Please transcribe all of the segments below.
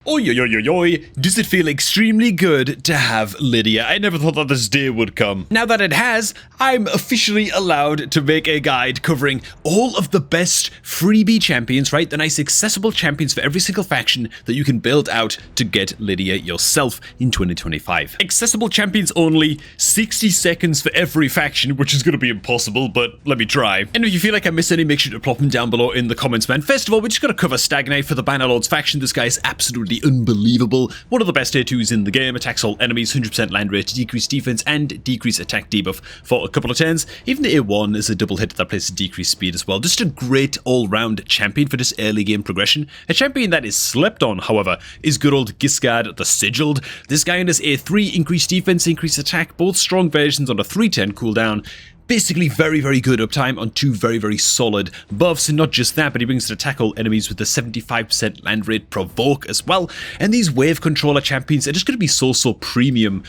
Oi, oi, oi, oi, oi, does it feel extremely good to have Lydia? I never thought that this day would come. Now that it has, I'm officially allowed to make a guide covering all of the best freebie champions, right? The nice accessible champions for every single faction that you can build out to get Lydia yourself in 2025. Accessible champions only, 60 seconds for every faction, which is going to be impossible, but let me try. And if you feel like I missed any, make sure to plop them down below in the comments, man. First of all, we're just going to cover Stag Knight for the Bannerlords faction. This guy is absolutely unbelievable. One of the best tier 2s in the game, attacks all enemies, 100% land rate, decrease defense, and decrease attack debuff for a couple of turns. Even the A1 is a double hit that places decreased speed as well. Just a great all-round champion for this early game progression. A champion that is slept on, however, is good old Giscard the Sigiled. This guy on his A3, increased defense, increased attack, both strong versions on a 310 cooldown. Basically very, very good uptime on two very, very solid buffs. And not just that, but he brings to attack all enemies with the 75% land rate provoke as well. And these wave controller champions are just going to be so premium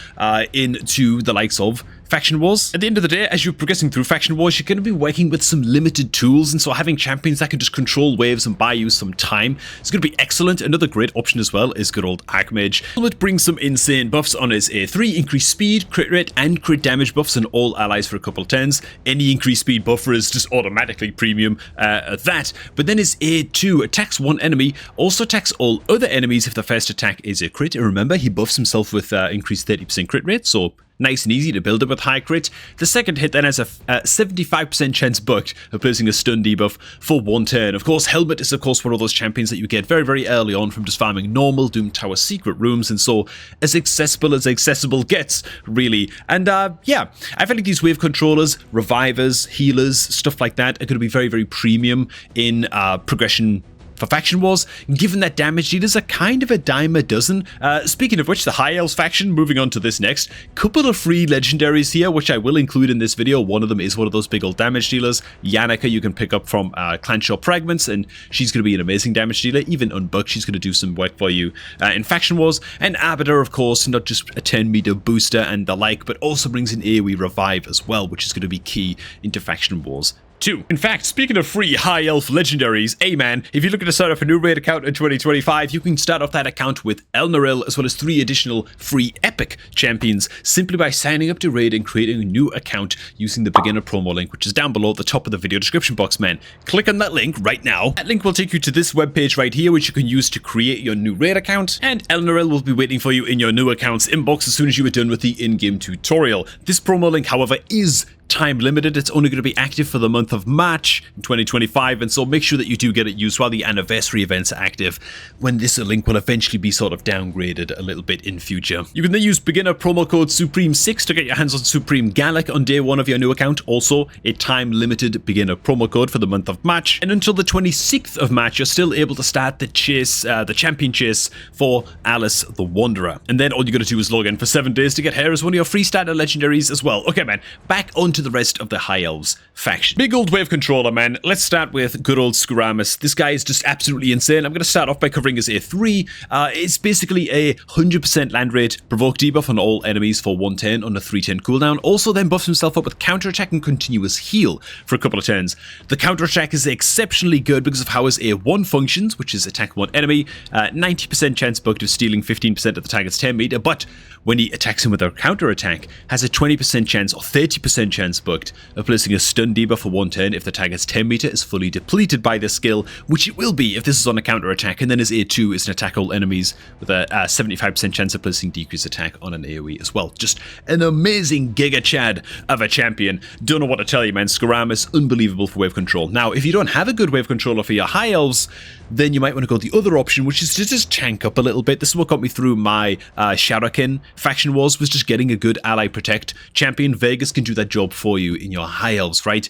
into the likes of Faction Wars. At the end of the day, as you're progressing through Faction Wars, you're going to be working with some limited tools, and so having champions that can just control waves and buy you some time is going to be excellent. Another great option as well is good old Archmage. It brings some insane buffs on his A3, increased speed, crit rate, and crit damage buffs on all allies for a couple of turns. Any increased speed buffer is just automatically premium at that. But then his A2 attacks one enemy, also attacks all other enemies if the first attack is a crit. And remember, he buffs himself with increased 30% crit rate, so nice and easy to build up with high crit. The second hit then has a 75% chance bucked of placing a stun debuff for one turn. Of course, Helmet is of course one of those champions that you get very, very early on from just farming normal Doom Tower secret rooms, and so as accessible gets, really. And yeah, I feel like these wave controllers, revivers, healers, stuff like that are going to be very, very premium in progression for Faction Wars, given that damage dealers are kind of a dime a dozen. Speaking of which, the High Elves faction, moving on to this next, couple of free legendaries here, which I will include in this video. One of them is one of those big old damage dealers. Yannicka you can pick up from Clan Shop Fragments, and she's going to be an amazing damage dealer. Even unbucked, she's going to do some work for you in Faction Wars. And Arbiter, of course, not just a 10 meter booster and the like, but also brings an AoE revive as well, which is going to be key into Faction Wars. In fact, speaking of free high elf legendaries, hey man, if you're looking to start up a new raid account in 2025, you can start off that account with Elnaril, as well as 3 additional free epic champions, simply by signing up to raid and creating a new account using the beginner promo link, which is down below at the top of the video description box, man. Click on that link right now. That link will take you to this webpage right here, which you can use to create your new raid account, and Elnaril will be waiting for you in your new account's inbox as soon as you are done with the in-game tutorial. This promo link, however, is time limited. It's only going to be active for the month of March in 2025, and so make sure that you do get it used while the anniversary events are active, when this link will eventually be sort of downgraded a little bit in future. You can then use beginner promo code Supreme6 to get your hands on Supreme Gallic on day 1 of your new account, also a time limited beginner promo code for the month of March, and until the 26th of March you're still able to start the chase, the champion chase for Alice the Wanderer, and then all you got to do is log in for 7 days to get her as one of your free starter legendaries as well. Okay man, back onto the rest of the High Elves faction. Big old wave controller, man. Let's start with good old Skaramis. This guy is just absolutely insane. I'm going to start off by covering his A3. It's basically a 100% land rate provoke debuff on all enemies for 1 turn on a 310 cooldown. Also then buffs himself up with counterattack and continuous heal for a couple of turns. The counterattack is exceptionally good because of how his A1 functions, which is attack one enemy, 90% chance bucked of stealing 15% of the target's 10 meter, but when he attacks him with a counterattack, has a 20% chance or 30% chance bucked of placing a stun debuff for 1 turn if the target's 10 meter is fully depleted by this skill, which it will be if this is on a counterattack. And then his A2 is an attack all enemies with a 75% chance of placing decreased attack on an AoE as well. Just an amazing Giga Chad of a champion. Don't know what to tell you, man. Skaramis, unbelievable for wave control. Now, if you don't have a good wave controller for your High Elves, then you might want to go the other option, which is to just tank up a little bit. This is what got me through my Shadowkin Faction Wars, was just getting a good ally protect champion. Vegas can do that job for you in your High Elves, right?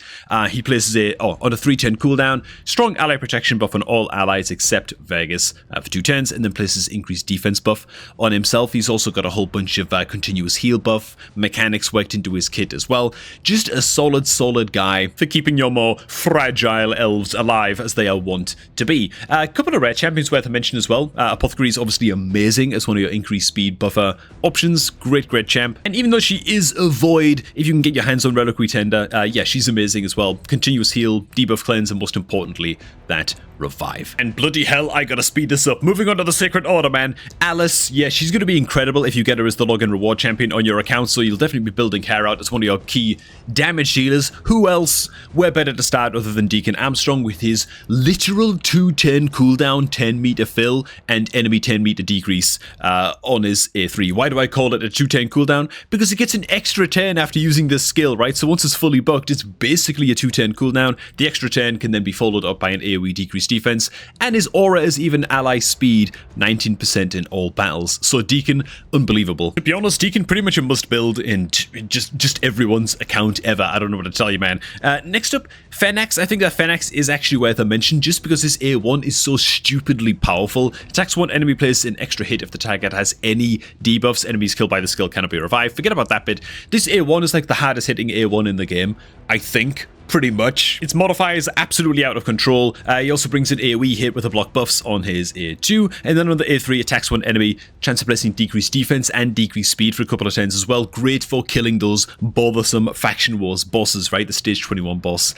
He places on a 310 cooldown, strong ally protection buff on all allies except Vegas for 2 turns, and then places increased defense buff on himself. He's also got a whole bunch of continuous heal buff mechanics worked into his kit as well. Just a solid guy for keeping your more fragile elves alive as they are wont to be. A couple of rare champions worth a mention as well. Apothecary is obviously amazing as one of your increased speed buffer options. Great champ. And even though she is a void, if you can get your hands on on Reliquary Tender. Yeah, she's amazing as well. Continuous heal, debuff cleanse, and most importantly, that revive. And bloody hell, I gotta speed this up. Moving on to the Sacred Order, man. Alice, yeah, she's gonna be incredible if you get her as the login reward champion on your account, so you'll definitely be building her out as one of your key damage dealers. Who else? Where better to start other than Deacon Armstrong with his literal 2-turn cooldown, 10 meter fill, and enemy 10 meter decrease on his A3. Why do I call it a 2-turn cooldown? Because it gets an extra turn after using this skill, right? So once it's fully booked, it's basically a 2-turn cooldown. The extra turn can then be followed up by an AoE decrease defense, and his aura is even ally speed 19% in all battles. So Deacon, unbelievable. To be honest, Deacon pretty much a must build in just everyone's account ever. I don't know what to tell you, man. Next up, Phoenix. I think that Phoenix is actually worth a mention just because his A1 is so stupidly powerful. Attacks one enemy, places an extra hit if the target has any debuffs. Enemies killed by the skill cannot be revived. Forget about that bit. This A1 is like the hardest hitting A1 in the game, I think. Pretty much. Its modifier is absolutely out of control. He also brings an AoE hit with the block buffs on his A2, and then on the A3 attacks one enemy, chance of placing decreased defense and decreased speed for a couple of turns as well. Great for killing those bothersome Faction Wars bosses, right? The stage 21 boss.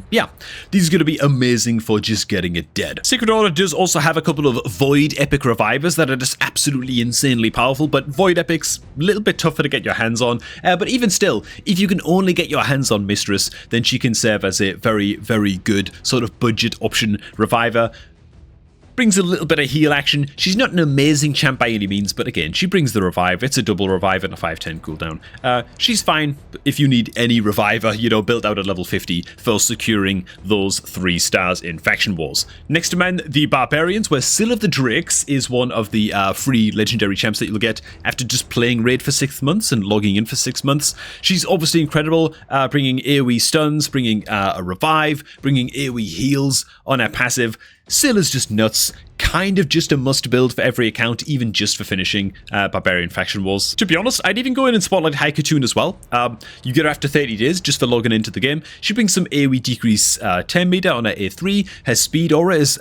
Yeah, these are going to be amazing for just getting it dead. Sacred Order does also have a couple of Void Epic Revivers that are just absolutely insanely powerful, but Void Epics, a little bit tougher to get your hands on. But even still, if you can only get your hands on Mistress, then she can serve as a very, very good sort of budget option reviver. Brings a little bit of heal action. She's not an amazing champ by any means, but again, she brings the revive. It's a double revive and a 5-10 cooldown. She's fine if you need any reviver, you know, built out at level 50 for securing those 3 stars in Faction Wars. Next to men, the Barbarians, where Syl of the Drakes is one of the free legendary champs that you'll get after just playing Raid for 6 months and logging in for 6 months. She's obviously incredible, bringing AoE stuns, bringing a revive, bringing AoE heals on her passive. Syl is just nuts. Kind of just a must build for every account, even just for finishing Barbarian Faction Wars. To be honest, I'd even go in and spotlight Haikatoon as well. You get her after 30 days just for logging into the game. She brings some AoE decrease 10 meter on her A3. Her speed aura is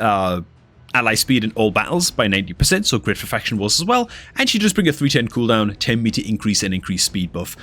ally speed in all battles by 90%, so great for Faction Wars as well. And she does bring a 310 cooldown, 10 meter increase, and increased speed buff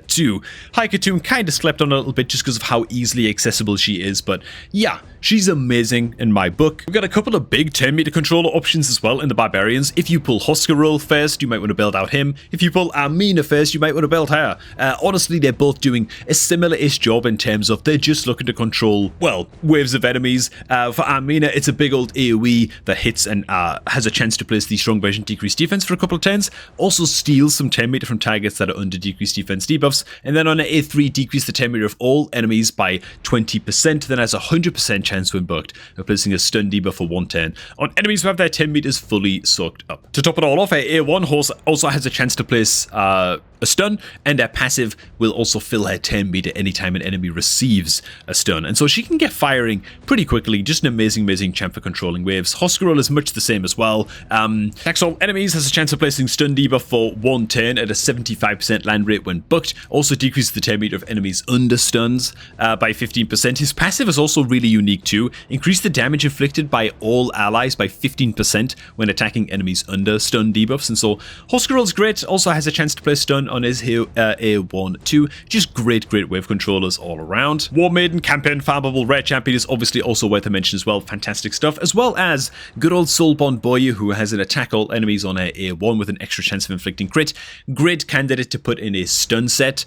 too. Haikatoon kind of slept on a little bit just because of how easily accessible she is, but yeah, she's amazing in my book. We've got a couple of big 10 meter controller options as well in the Barbarians. If you pull Hoskarol first, you might want to build out him. If you pull Armina first, you might want to build her. Honestly, they're both doing a similar-ish job in terms of they're just looking to control, well, waves of enemies. For Armina, it's a big old AoE that hits and has a chance to place the strong version decreased defense for a couple of turns. Also steals some 10 meter from targets that are under decreased defense debuffs. And then on an A3, decrease the 10 meter of all enemies by 20%. Then has a 100% chance when booked of placing a stun debuff for 1 turn on enemies who have their 10 meters fully soaked up. To top it all off, her A1 horse also has a chance to place a stun, and her passive will also fill her 10 meter anytime an enemy receives a stun. And so she can get firing pretty quickly. Just an amazing champ for controlling waves. Hoskarol is much the same as well. Attacks all enemies, has a chance of placing stun debuff for 1 turn at a 75% land rate when booked. Also decreases the 10 meter of enemies under stuns by 15%. His passive is also really unique too. Increase the damage inflicted by all allies by 15% when attacking enemies under stun debuffs. And so Hoskarol's great. Also has a chance to place stun on his A1 too. Just great wave controllers all around. War Maiden, campaign farmable rare champion is obviously also worth a mention as well. Fantastic stuff. As well as good old Soulbond Boya, who has an attack all enemies on her A1 with an extra chance of inflicting crit. Great candidate to put in a stun set.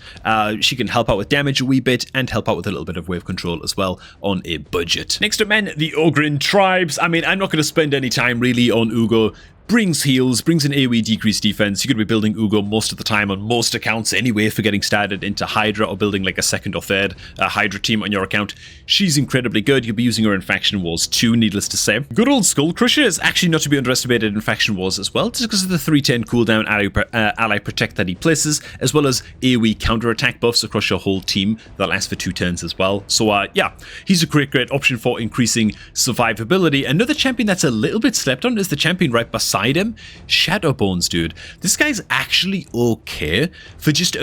She can help out with damage a wee bit and help out with a little bit of wave control as well on a budget. Next up, men, the Ogryn Tribes. I mean, I'm not going to spend any time really on Ugo. Brings heals, brings an AoE decreased defense. You're going to be building Ugo most of the time on most accounts anyway for getting started into Hydra or building like a second or third Hydra team on your account. She's incredibly good. You'll be using her in Faction Wars too, needless to say. Good old Skull Crusher is actually not to be underestimated in Faction Wars as well, just because of the 310 cooldown ally protect that he places, as well as AoE counterattack buffs across your whole team that last for 2 turns as well. So yeah, he's a great option for increasing survivability. Another champion that's a little bit slept on is the champion right beside him, Shadowbones, dude. This guy's actually okay for just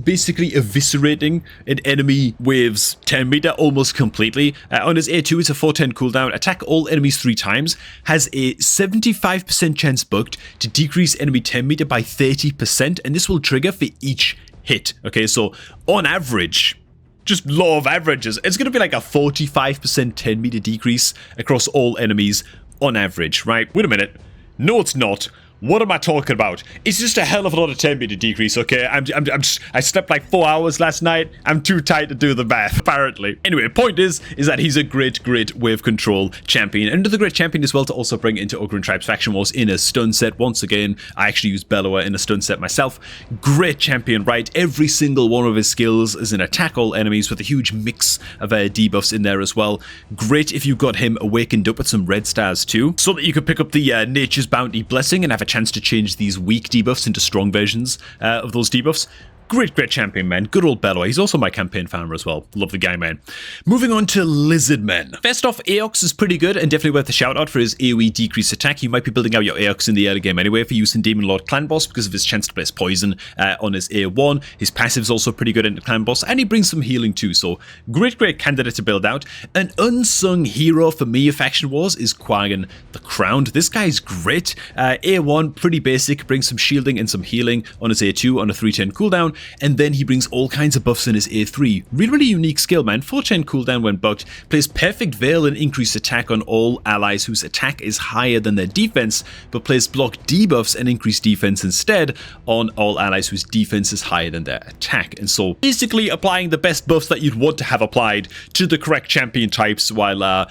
basically eviscerating an enemy wave's 10 meter almost completely. On his A2, it's a 410 cooldown. Attack all enemies 3 times. Has a 75% chance booked to decrease enemy 10 meter by 30%, and this will trigger for each hit. Okay, so on average, just law of averages, it's going to be like a 45% 10 meter decrease across all enemies on average, right? Wait a minute. No, it's not. What am I talking about? It's just a hell of a lot of 10 meter decrease, okay? I slept like 4 hours last night. I'm too tight to do the math, apparently. Anyway, point is that he's a great wave control champion. And another great champion as well to also bring into Ogryn Tribes Faction Wars in a stun set. Once again, I actually used Bellower in a stun set myself. Great champion, right? Every single one of his skills is an attack all enemies with a huge mix of debuffs in there as well. Great if you got him awakened up with some red stars too, so that you could pick up the Nature's Bounty Blessing and have a chance to change these weak debuffs into strong versions of those debuffs. Great champion, man. Good old Bellower. He's also my campaign farmer as well. Love the guy, man. Moving on to Lizardmen. First off, Aox is pretty good and definitely worth a shout out for his AoE decrease attack. You might be building out your Aox in the early game anyway for use in Demon Lord Clan Boss because of his chance to place poison on his A1. His passive's also pretty good into Clan Boss, and he brings some healing too, so great candidate to build out. An unsung hero for me of Faction Wars is Ogryn the Crowned. This guy's great. A1, pretty basic, brings some shielding and some healing on his A2 on a 310 cooldown. And then he brings all kinds of buffs in his A3. Really unique skill, man. 410 cooldown when bugged. Plays Perfect Veil and increased attack on all allies whose attack is higher than their defense, but plays block debuffs and increased defense instead on all allies whose defense is higher than their attack. And so basically applying the best buffs that you'd want to have applied to the correct champion types while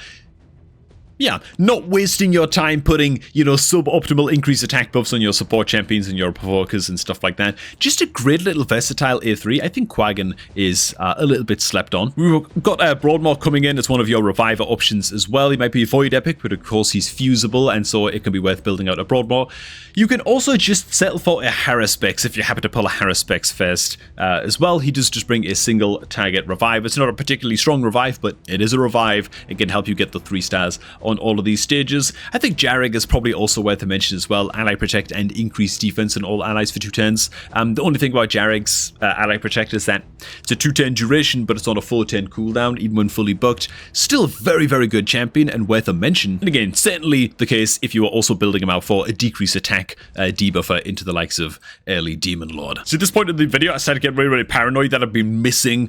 yeah, not wasting your time putting, you know, suboptimal increased attack buffs on your support champions and your provokers and stuff like that. Just a great little versatile A3. I think Ogryn is a little bit slept on. We've got Broadmoor coming in as one of your reviver options as well. He might be a Void Epic, but of course he's fusible, and so it can be worth building out a Broadmoor. You can also just settle for a Haruspex if you happen to pull a Haruspex first as well. He does just bring a single target revive. It's not a particularly strong revive, but it is a revive. It can help you get the 3 stars on all of these stages. I think Jarrig is probably also worth a mention as well. Ally Protect and increased defense on all allies for 2 turns. The only thing about Jarrig's Ally Protect is that it's a 2-turn duration, but it's on a 4-turn cooldown, even when fully booked. Still very good champion and worth a mention. And again, certainly the case if you are also building him out for a decreased attack debuffer into the likes of early Demon Lord. So at this point in the video, I started to get really paranoid that I've been missing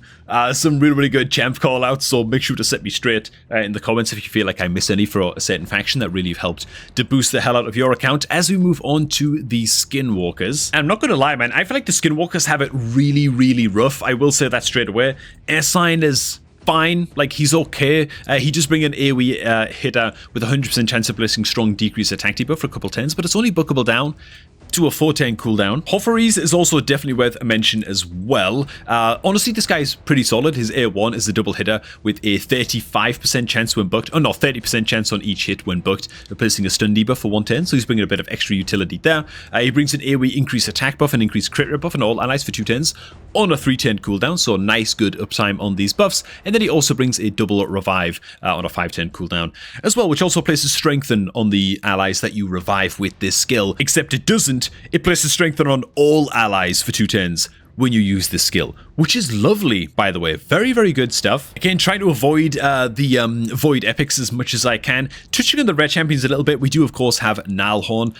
some really good champ callouts, so make sure to set me straight in the comments if you feel like I miss any for a certain faction that really have helped to boost the hell out of your account. As we move on to the Skinwalkers, and I'm not going to lie, man, I feel like the Skinwalkers have it really rough. I will say that straight away. Airsign is fine, like he's okay. He just bring an AoE hitter with 100% chance of placing strong decrease attack debuff for a couple turns, but it's only bookable down to a 4-turn cooldown. Hofferes is also definitely worth a mention as well. Honestly, this guy is pretty solid. His A1 is a double hitter with a 35% chance when booked. Oh no, 30% chance on each hit when booked, replacing a stun debuff for 1 turn, so he's bringing a bit of extra utility there. He brings an AoE increased attack buff and increased crit rate buff on all allies for 2 turns on a 3-turn cooldown, so nice good uptime on these buffs. And then he also brings a double revive on a 5-turn cooldown as well, which also places strengthen on the allies that you revive with this skill, except it doesn't. It places strengthen on all allies for 2 turns when you use this skill, which is lovely, by the way. Very good stuff. Again, trying to avoid the Void Epics as much as I can. Touching on the red champions a little bit, we do of course have Nalhorn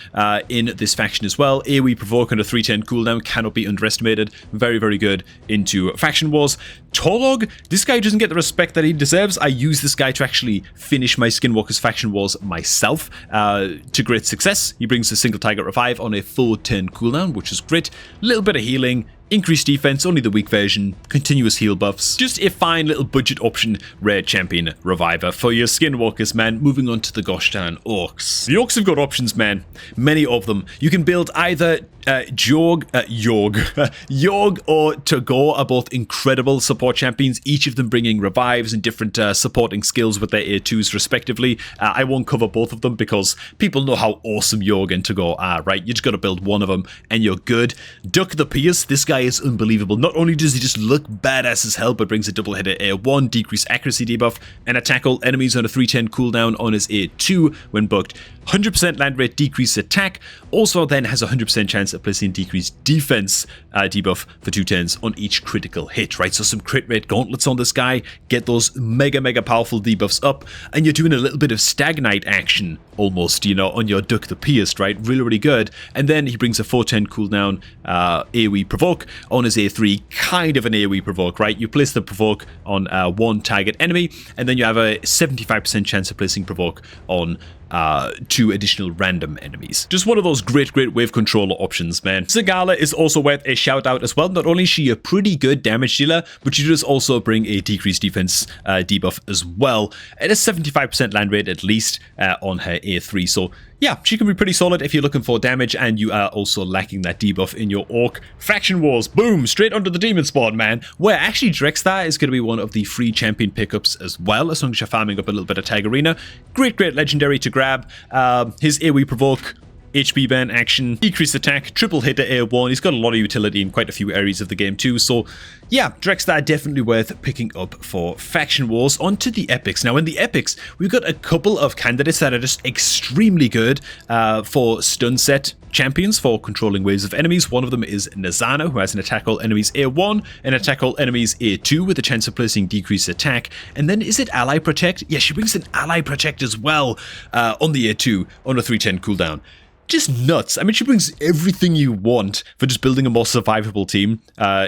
in this faction as well. AoE provoke on a 3-turn cooldown cannot be underestimated. Very good into Faction Wars. Torlog, this guy doesn't get the respect that he deserves. I use this guy to actually finish my Skinwalkers Faction Wars myself to great success. He brings a single target revive on a 4-turn cooldown, which is great. A little bit of healing, increased defense, only the weak version, continuous heal buffs. Just a fine little budget option, rare champion reviver for your Skinwalkers, man. Moving on to the Goshtan Orcs. The Orcs have got options, man. Many of them. You can build either Jorg or Tagore are both incredible support champions, each of them bringing revives and different supporting skills with their A2s respectively. I won't cover both of them because people know how awesome Jorg and Tagore are, right? You just got to build one of them and you're good. Duck the Pierce, this guy is unbelievable. Not only does he just look badass as hell, but brings a double hitter A1, decreased accuracy debuff, and attack all enemies on a 3-10 cooldown on his A2 when booked. 100% land rate decreased attack, also then has a 100% chance of placing decreased defense debuff for 2 turns on each critical hit, right? So some crit rate gauntlets on this guy, get those mega powerful debuffs up, and you're doing a little bit of stagnite action almost, you know, on your Duck the Pierced, right? Really good. And then he brings a 4-10 cooldown AoE provoke, on his A3, kind of an AoE provoke, right? You place the provoke on one target enemy, and then you have a 75% chance of placing provoke on 2 additional random enemies. Just one of those great wave controller options, man. Zagala is also worth a shout out as well. Not only is she a pretty good damage dealer, but she does also bring a decreased defense debuff as well, at a 75% land rate at least on her A3. So yeah, she can be pretty solid if you're looking for damage and you are also lacking that debuff in your Orc faction wars. Boom, straight onto the Demonspawn, man. Where actually Drexthar is going to be one of the free champion pickups as well, as long as you're farming up a little bit of Tigerina. Great legendary to grab. His AoE provoke, HP burn action, decreased attack, triple hit at A1. He's got a lot of utility in quite a few areas of the game too. So yeah, Drexthar definitely worth picking up for faction wars. On to the epics. Now in the epics, we've got a couple of candidates that are just extremely good for stun set champions for controlling waves of enemies. One of them is Nazana, who has an attack all enemies A1 and attack all enemies A2 with a chance of placing decreased attack. And then is it Ally Protect? Yeah, she brings an Ally Protect as well on the A2 on a 310 cooldown. Just nuts. I mean, she brings everything you want for just building a more survivable team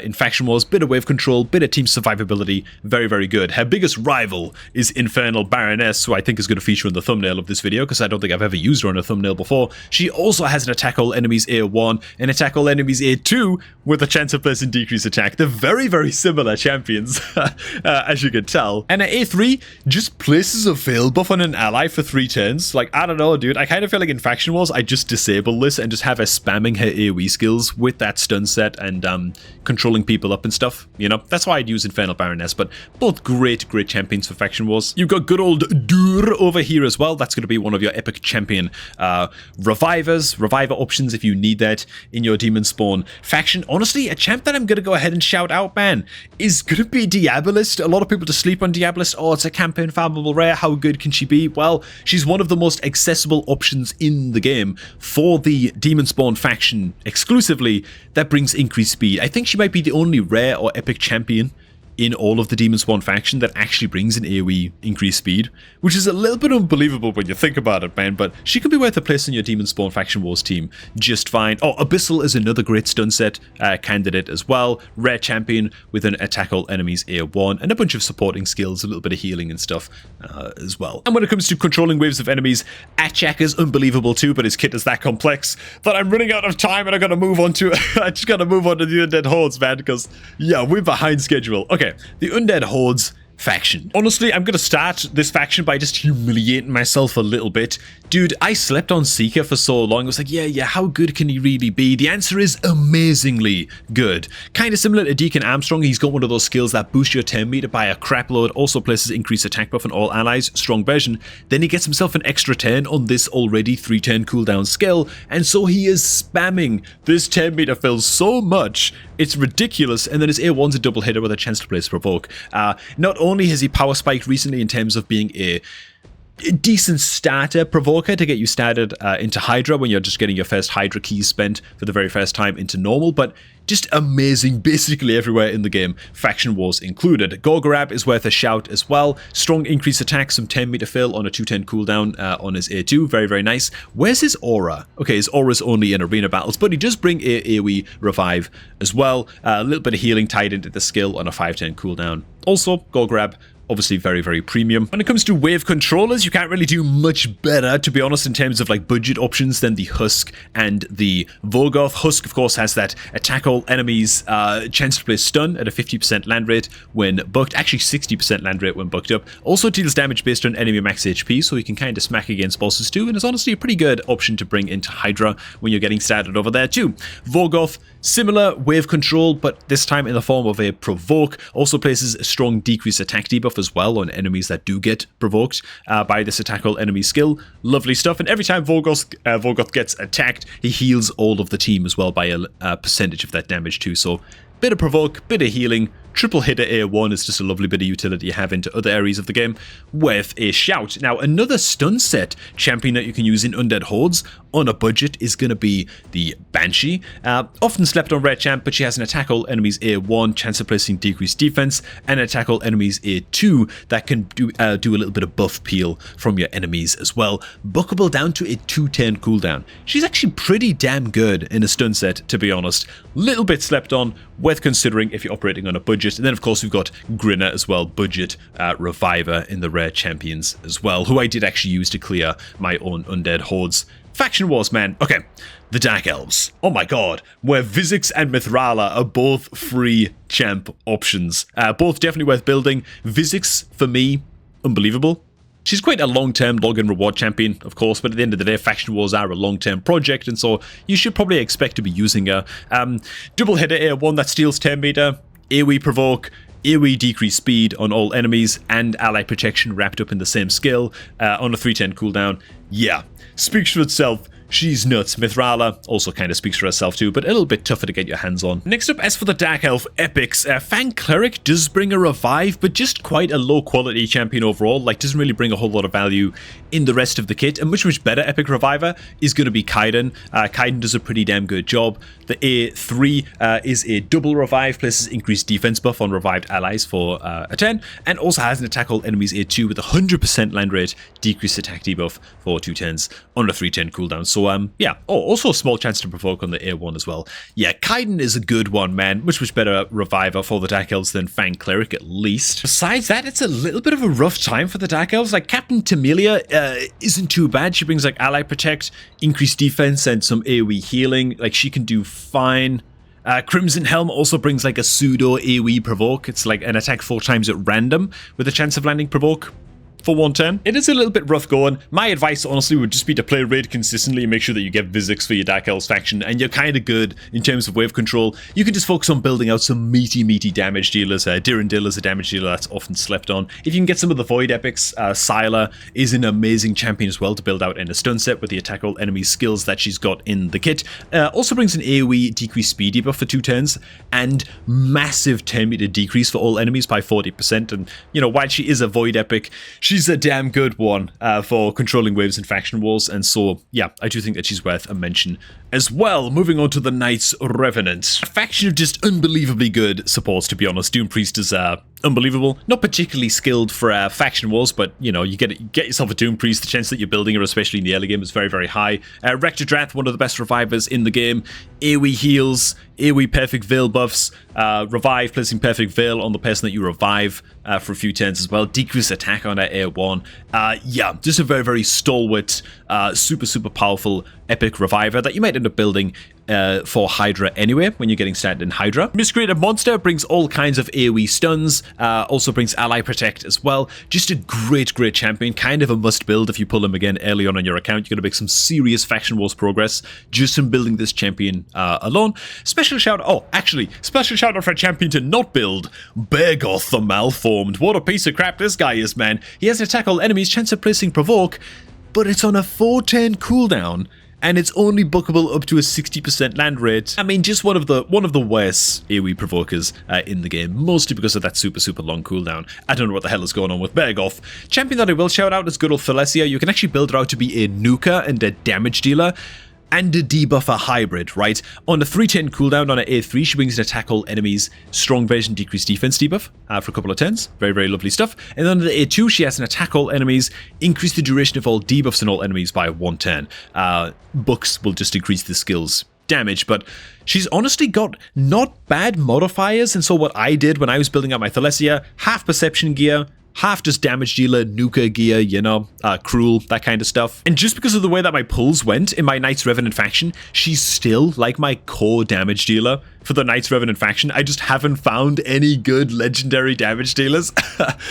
in faction wars. Bit of wave control, bit of team survivability. Very good. Her biggest rival is Infernal Baroness, who I think is going to feature in the thumbnail of this video, because I don't think I've ever used her on a thumbnail before. She also has an attack all enemies A1 and attack all enemies A2 with a chance of placing decreased attack. They're very similar champions, as you can tell. And at A3, just places a fail buff on an ally for 3 turns. Like, I don't know, dude. I kind of feel like in faction wars, I just disable this and just have her spamming her AoE skills with that stun set and controlling people up and stuff. You know, that's why I'd use Infernal Baroness, but both great champions for faction wars. You've got good old Dur over here as well. That's going to be one of your epic champion reviver options if you need that in your Demonspawn faction. Honestly, a champ that I'm going to go ahead and shout out, man, is going to be Diabolist. A lot of people just sleep on Diabolist. Oh, it's a campaign farmable rare. How good can she be? Well, she's one of the most accessible options in the game for the Demonspawn faction exclusively that brings increased speed. I think she might be the only rare or epic champion in all of the Demonspawn faction that actually brings an AoE increased speed, which is a little bit unbelievable when you think about it, man, but she could be worth a place in your Demonspawn faction wars team just fine. Oh, Abyssal is another great stun set candidate as well. Rare champion with an attack all enemies A1 and a bunch of supporting skills, a little bit of healing and stuff as well. And when it comes to controlling waves of enemies, Achak is unbelievable too, but his kit is that complex that I'm running out of time and I just gotta move on to the Undead Hordes, man, because yeah, we're behind schedule. Okay, the Undead Hordes faction. Honestly, I'm gonna start this faction by just humiliating myself a little bit. Dude, I slept on Seeker for so long. I was like, yeah, how good can he really be? The answer is amazingly good. Kind of similar to Deacon Armstrong, he's got one of those skills that boosts your turn meter by a crap load, also places increased attack buff on all allies, strong version. Then he gets himself an extra turn on this already 3-turn cooldown skill, and so he is spamming this turn meter fill so much, it's ridiculous. And then his A1's a double hitter with a chance to place provoke. Not only has he power spiked recently in terms of being a decent starter provoker to get you started into Hydra when you're just getting your first Hydra keys spent for the very first time into normal, but just amazing basically everywhere in the game, faction wars included. Gorgorab is worth a shout as well. Strong increased attack, some 10 meter fill on a 210 cooldown on his A2, very nice. Where's his aura? Okay, his aura's only in arena battles, but he does bring AoE revive as well. A little bit of healing tied into the skill on a 510 cooldown. Also, Gorgorab, obviously very premium. When it comes to wave controllers, you can't really do much better, to be honest, in terms of like budget options than the Husk and the Vorgoth. Husk, of course, has that attack all enemies chance to place stun at a 50% land rate when bucked, actually 60% land rate when bucked up. Also deals damage based on enemy max HP, so you can kind of smack against bosses too, and is honestly a pretty good option to bring into Hydra when you're getting started over there too. Vorgoth, similar wave control, but this time in the form of a provoke. Also places a strong decreased attack debuff as well on enemies that do get provoked by this attack all enemy skill. Lovely stuff. And every time Vorgoth gets attacked, he heals all of the team as well by a percentage of that damage too. So bit of provoke, bit of healing. Triple hitter A1 is just a lovely bit of utility you have into other areas of the game, worth a shout. Now, another stun set champion that you can use in Undead Hordes, on a budget is going to be the Banshee. Often slept on rare champ, but she has an attack all enemies A1, chance of placing decreased defense, and attack all enemies A2 that can do a little bit of buff peel from your enemies as well. Bookable down to a 2-turn cooldown. She's actually pretty damn good in a stun set, to be honest. Little bit slept on, worth considering if you're operating on a budget. And then of course we've got Grinner as well, budget reviver in the rare champions as well, who I did actually use to clear my own Undead Hordes. Faction Wars, man. Okay, the Dark Elves. Oh my god, where Vizix and Mithrala are both free champ options. Both definitely worth building. Vizix, for me, unbelievable. She's quite a long-term login reward champion, of course, but at the end of the day, Faction Wars are a long-term project, and so you should probably expect to be using her. Double header A1 that steals 10 meter, AoE provoke, AoE decrease speed on all enemies, and ally protection wrapped up in the same skill on a 3-10 cooldown. Yeah, speaks for itself. She's nuts. Mithrala also kind of speaks for herself too, but a little bit tougher to get your hands on. Next up, as for the Dark Elf epics, Fang Cleric does bring a revive, but just quite a low quality champion overall. Like, doesn't really bring a whole lot of value in the rest of the kit. A much better epic reviver is going to be Kaiden. Kaiden does a pretty damn good job. The A3 is a double revive, places increased defense buff on revived allies for a 10, and also has an attack all enemies A2 with 100% land rate, decreased attack debuff for 2 turns on a 3-10 cooldown. So yeah. Oh, also a small chance to provoke on the A1 as well. Yeah, Kaiden is a good one, man. Much better reviver for the Dark Elves than Fang Cleric, at least. Besides that, it's a little bit of a rough time for the Dark Elves. Like, Captain Tamelia isn't too bad. She brings, like, ally protect, increased defense, and some AoE healing. Like, she can do fine. Crimson Helm also brings, like, a pseudo AoE provoke. It's like an attack 4 times at random with a chance of landing provoke for 110. It is a little bit rough going. My advice, honestly, would just be to play raid consistently and make sure that you get Vizix for your Dark Elves faction, and you're kind of good in terms of wave control. You can just focus on building out some meaty damage dealers. Dirindil is a damage dealer that's often slept on. If you can get some of the Void epics, Syla is an amazing champion as well to build out in a stun set with the attack all enemy skills that she's got in the kit. Also brings an AoE decreased speed debuff for 2 turns, and massive 10 meter decrease for all enemies by 40%. And, you know, while she is a Void epic, she's a damn good one for controlling waves in Faction Wars, and so, yeah, I do think that she's worth a mention as well. Moving on to the Knights Revenant. A faction of just unbelievably good supports, to be honest. Doom Priest is unbelievable. Not particularly skilled for Faction Wars, but, you know, you get yourself a Doom Priest, the chance that you're building her, especially in the early game, is very high. Rectodrath, one of the best revivers in the game. AoE heals, AoE Perfect Veil buffs, revive, placing Perfect Veil on the person that you revive for a few turns as well. Decrease attack on her A1. Yeah, just a very stalwart, super powerful epic reviver that you might end up building for Hydra anyway when you're getting started in Hydra. Miscreated Monster brings all kinds of AoE stuns, also brings ally protect as well. Just a great champion, kind of a must build if you pull him again early on your account. You're going to make some serious Faction Wars progress just from building this champion alone. Special shout out for a champion to not build, Bergoth the Malformed. What a piece of crap this guy is, man. He has an attack all enemies, chance of placing provoke, but it's on a 4-turn cooldown, and it's only bookable up to a 60% land rate. I mean, just one of the worst AoE provokers in the game, mostly because of that super long cooldown. I don't know what the hell is going on with Bergoth. Champion that I will shout out is good old Thalesia. You can actually build her out to be a nuker and a damage dealer, and a debuffer hybrid, right? On a 3-10 cooldown on an A3, she brings an attack all enemies strong version decreased defense debuff for a couple of turns. Very lovely stuff. And then on the A2, she has an attack all enemies, increase the duration of all debuffs on all enemies by 1 turn. Books will just increase the skill's damage, but she's honestly got not bad modifiers. And so what I did when I was building out my Thalesia, half perception gear, half just damage dealer, nuker gear, you know, cruel, that kind of stuff. And just because of the way that my pulls went in my Knights Revenant faction, she's still like my core damage dealer for the Knights Revenant faction. I just haven't found any good legendary damage dealers.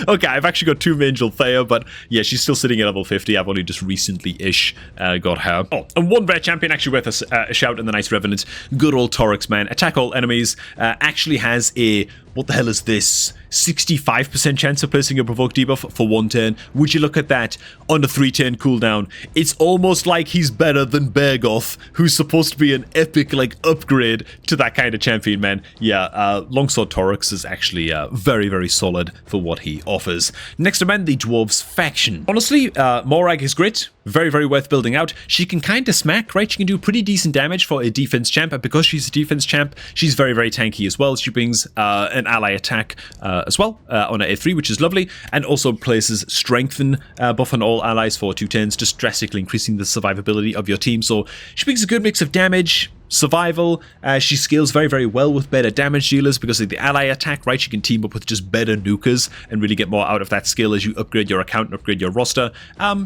Okay, I've actually got 2 Mangel Thea, but yeah, she's still sitting at level 50. I've only just recently-ish got her. Oh, and one rare champion actually worth a shout in the Knights Revenant. Good old Torix, man. Attack all enemies. Actually has a, what the hell is this? 65% chance of placing a provoke debuff for 1 turn. Would you look at that on a 3-turn cooldown? It's almost like he's better than Bergoth, who's supposed to be an epic, like, upgrade to that kind of champion, man. Yeah, Longsword Torix is actually very, very solid for what he offers. Next up, man, the Dwarves faction. Honestly, Morag is great. Very, very worth building out. She can kind of smack, right? She can do pretty decent damage for a defense champ, and because she's a defense champ, she's very, very tanky as well. She brings an ally attack as well on a 3, which is lovely, and also places strengthen buff on all allies for 2 turns, just drastically increasing the survivability of your team. So she brings a good mix of damage, survival. She scales very, very well with better damage dealers because of the ally attack, right? She can team up with just better nukers and really get more out of that skill as you upgrade your account and upgrade your roster.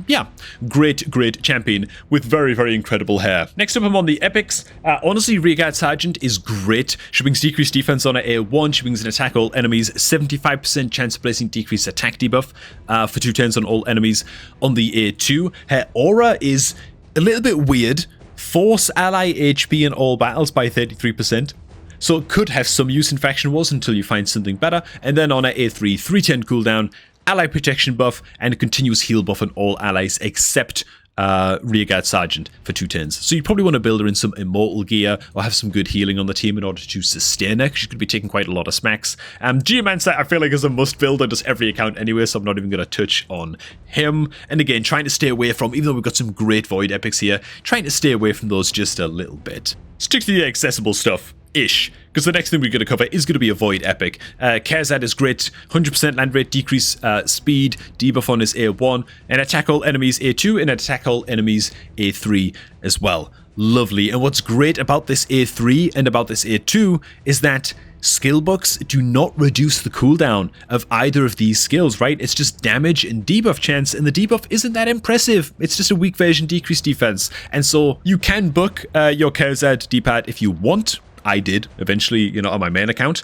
Yeah, great champion with very, very incredible hair. Next up, I'm on the epics. Honestly, Rearguard Sergeant is great. She brings decreased defense on her A1. She brings an attack all enemies, 75% chance of placing decreased attack debuff for 2 turns on all enemies on the A2. Her aura is a little bit weird. Force ally HP in all battles by 33%. So it could have some use in Faction Wars until you find something better. And then on a A3, 310 cooldown, ally protection buff, and a continuous heal buff on all allies except Rearguard Sergeant for 2 turns. So you probably want to build her in some immortal gear or have some good healing on the team in order to sustain her, because she's going to be taking quite a lot of smacks. Geomancer, I feel like, is a must build on just every account anyway, so I'm not even going to touch on him. And again, trying to stay away from, even though we've got some great Void epics here, trying to stay away from those just a little bit. Stick to the accessible stuff. Ish, because the next thing we're going to cover is going to be a Void epic. Kerzad is great, 100% land rate, decrease speed, debuff on his A1, and attack all enemies A2, and attack all enemies A3 as well. Lovely. And what's great about this A3 and about this A2 is that skill books do not reduce the cooldown of either of these skills, right? It's just damage and debuff chance, and the debuff isn't that impressive. It's just a weak version decreased defense. And so you can book your Kerzad D-pad if you want. I did eventually, you know, on my main account.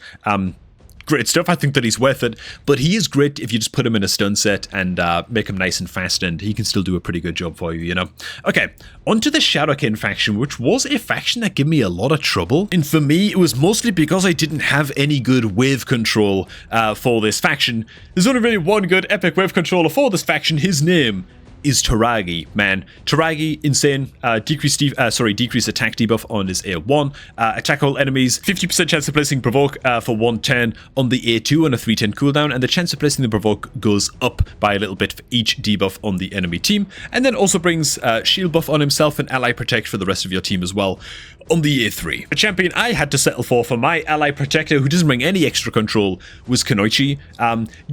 Great stuff. I think that he's worth it, but he is great if you just put him in a stun set and make him nice and fast, and he can still do a pretty good job for you, you know. Okay, onto the Shadowkin faction, which was a faction that gave me a lot of trouble, and for me, it was mostly because I didn't have any good wave control for this faction. There's only really one good epic wave controller for this faction. His name is Taragi, man. Taragi, insane. Decreased attack debuff on his A1. Attack all enemies. 50% chance of placing provoke for 110 on the A2 on a 310 cooldown, and the chance of placing the provoke goes up by a little bit for each debuff on the enemy team. And then also brings shield buff on himself and ally protect for the rest of your team as well on the A3. The champion I had to settle for my ally protector, who doesn't bring any extra control, was Kunoichi.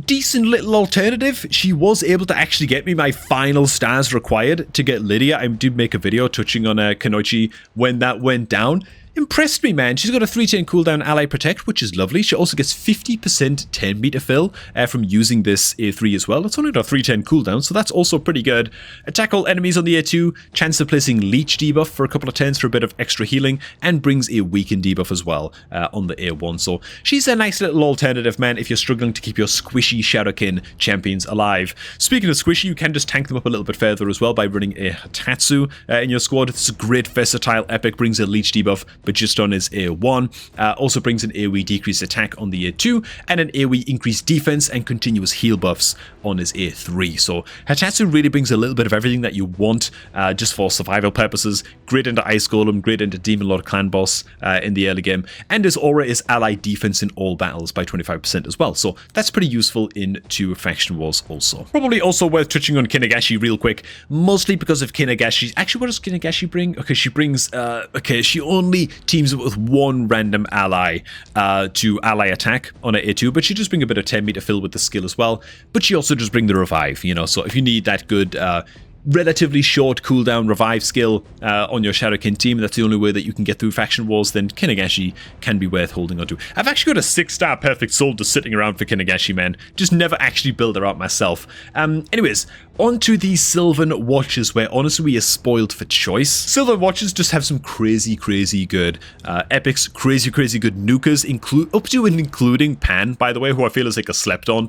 Decent little alternative. She was able to actually get me my final stars required to get Lydia. I did make a video touching on Kunoichi when that went down. Impressed me, man. She's got a 310 cooldown ally protect, which is lovely. She also gets 50% 10 meter fill from using this A3 as well. It's only got a 310 cooldown, so that's also pretty good. Attack all enemies on the A2, chance of placing leech debuff for a couple of turns for a bit of extra healing, and brings a weaken debuff as well on the A1. So she's a nice little alternative, man, if you're struggling to keep your squishy Shadowkin champions alive. Speaking of squishy, you can just tank them up a little bit further as well by running a Hatatsu in your squad. It's a great versatile epic, brings a leech debuff, but just on his A1. Also brings an AoE decreased attack on the A2, and an AoE increased defense and continuous heal buffs on his A3. So Hatatsu really brings a little bit of everything that you want just for survival purposes. Great into Ice Golem, great into Demon Lord Clan Boss in the early game, and his aura is ally defense in all battles by 25% as well. So that's pretty useful into Faction Wars also. Probably also worth touching on Kinagashi real quick, mostly because of Kinagashi. Actually, what does Kinagashi bring? Okay, she brings, she only teams up with one random ally to ally attack on her A2, but she does bring a bit of 10 meter fill with the skill as well, but she also does bring the revive, you know, so if you need that good relatively short cooldown revive skill on your Shadowkin team, that's the only way that you can get through Faction Wars, then Kinagashi can be worth holding on to. I've actually got a 6-star perfect soul just sitting around for Kinagashi, man. Just never actually build her out myself. Anyways, on to the Sylvan Watchers, where honestly we are spoiled for choice. Sylvan Watchers just have some crazy good epics, crazy good nukers, up to and including Pan, by the way, who I feel is like a slept-on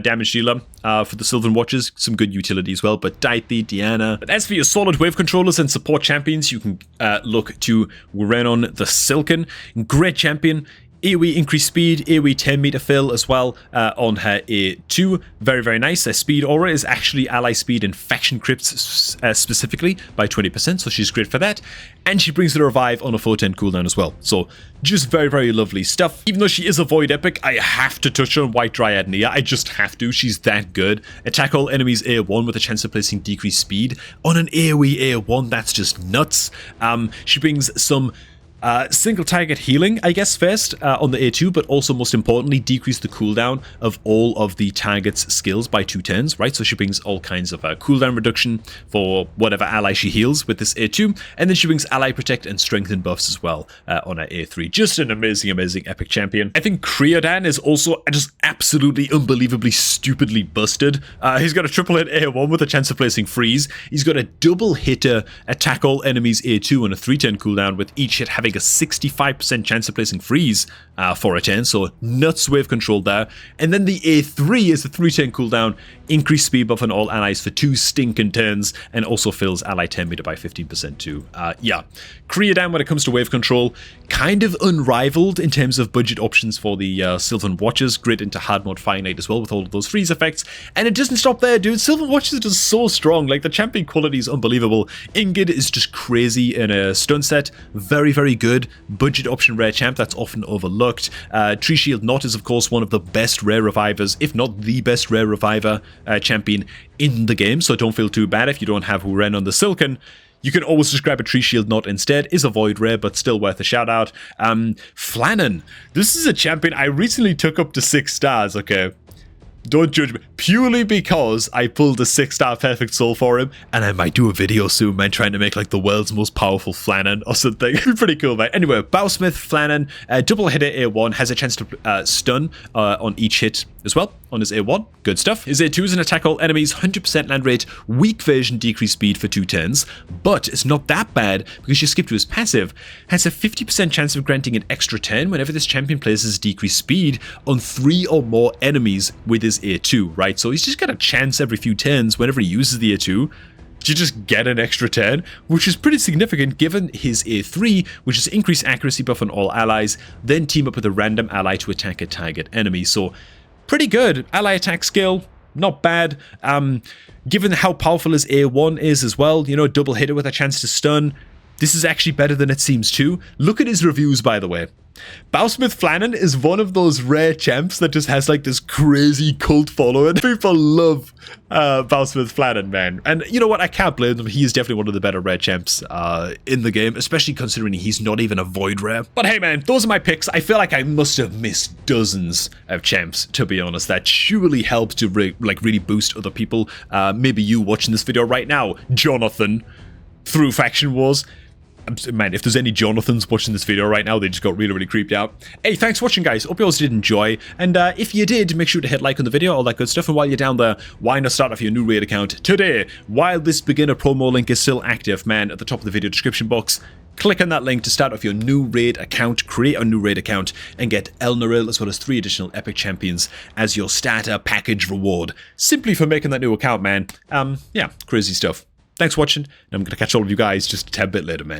damage dealer for the Sylvan Watchers. Some good utility as well, but Daithi, Diana. But as for your solid wave controllers and support champions, you can look to Revenant the Silken. Great champion. AoE increased speed, AoE 10 meter fill as well on her A2. Very, very nice. Her speed aura is actually ally speed and faction crypts specifically by 20%, so she's great for that. And she brings the revive on a 410 cooldown as well. So just very, very lovely stuff. Even though she is a void epic, I have to touch on White Dryad Nia. I just have to. She's that good. Attack all enemies A1 with a chance of placing decreased speed on an AoE A1. That's just nuts. She brings some single target healing, I guess, first on the A2, but also most importantly, decrease the cooldown of all of the target's skills by 2 turns, right? So she brings all kinds of cooldown reduction for whatever ally she heals with this A2, and then she brings ally protect and strengthen buffs as well on her A3. Just an amazing, amazing epic champion. I think Creodan is also just absolutely unbelievably stupidly busted. He's got a triple hit A1 with a chance of placing freeze. He's got a double hitter attack all enemies A2 on a 310 cooldown, with each hit having a 65% chance of placing freeze for a 10, so nuts wave control there. And then the A3 is the 310 cooldown, increased speed buff on all allies for 2 stinking turns, and also fills ally 10 meter by 15% too. Yeah, Creodan when it comes to wave control, kind of unrivaled in terms of budget options for the Sylvan Watchers, grid into hard mode finite as well with all of those freeze effects. And it doesn't stop there, dude. Sylvan Watchers are just so strong. Like, the champion quality is unbelievable. Ingid is just crazy in a stun set. Very, very good budget option rare champ that's often overlooked. Tree Shield Knot is of course one of the best rare revivers, if not the best rare reviver champion in the game, so don't feel too bad if you don't have Huren on the Silken. You can always just grab a Tree Shield Knot instead. Is a void rare, but still worth a shout out. Flannan. This is a champion I recently took up to 6 stars, okay? Don't judge me. Purely because I pulled a 6-star perfect soul for him, and I might do a video soon, man, trying to make like the world's most powerful Flannan or something. Pretty cool, man. Anyway, Bowsmith Flannan, double hitter A1, has a chance to stun on each hit as well on his A1. Good stuff. His A2 is an attack all enemies, 100% land rate, weak version, decreased speed for 2 turns, but it's not that bad because you skip to his passive. Has a 50% chance of granting an extra turn whenever this champion places decreased speed on 3 or more enemies with his A2, right? So he's just got a chance every few turns whenever he uses the A2 to just get an extra turn, which is pretty significant given his A3, which is increased accuracy buff on all allies, then team up with a random ally to attack a target enemy. So pretty good. Ally attack skill, not bad. Given how powerful his A1 is as well, you know, double hitter with a chance to stun, this is actually better than it seems too. Look at his reviews, by the way. Bowsmith Flannan is one of those rare champs that just has like this crazy cult following. People love Bowsmith Flannan, man. And you know what? I can't blame them. He is definitely one of the better rare champs in the game, especially considering he's not even a void rare. But hey, man, those are my picks. I feel like I must have missed dozens of champs, to be honest. That surely helped to really boost other people. Maybe you watching this video right now, Jonathan, through Faction Wars. Man, if there's any Jonathans watching this video right now, they just got really, really creeped out. Hey, thanks for watching, guys. Hope you all did enjoy. And if you did, make sure to hit like on the video, all that good stuff. And while you're down there, why not start off your new raid account today? While this beginner promo link is still active, man, at the top of the video description box, click on that link to start off your new raid account, create a new raid account, and get Elnaril as well as 3 additional epic champions as your starter package reward. Simply for making that new account, man. Yeah, crazy stuff. Thanks for watching, and I'm going to catch all of you guys just a tad bit later, man.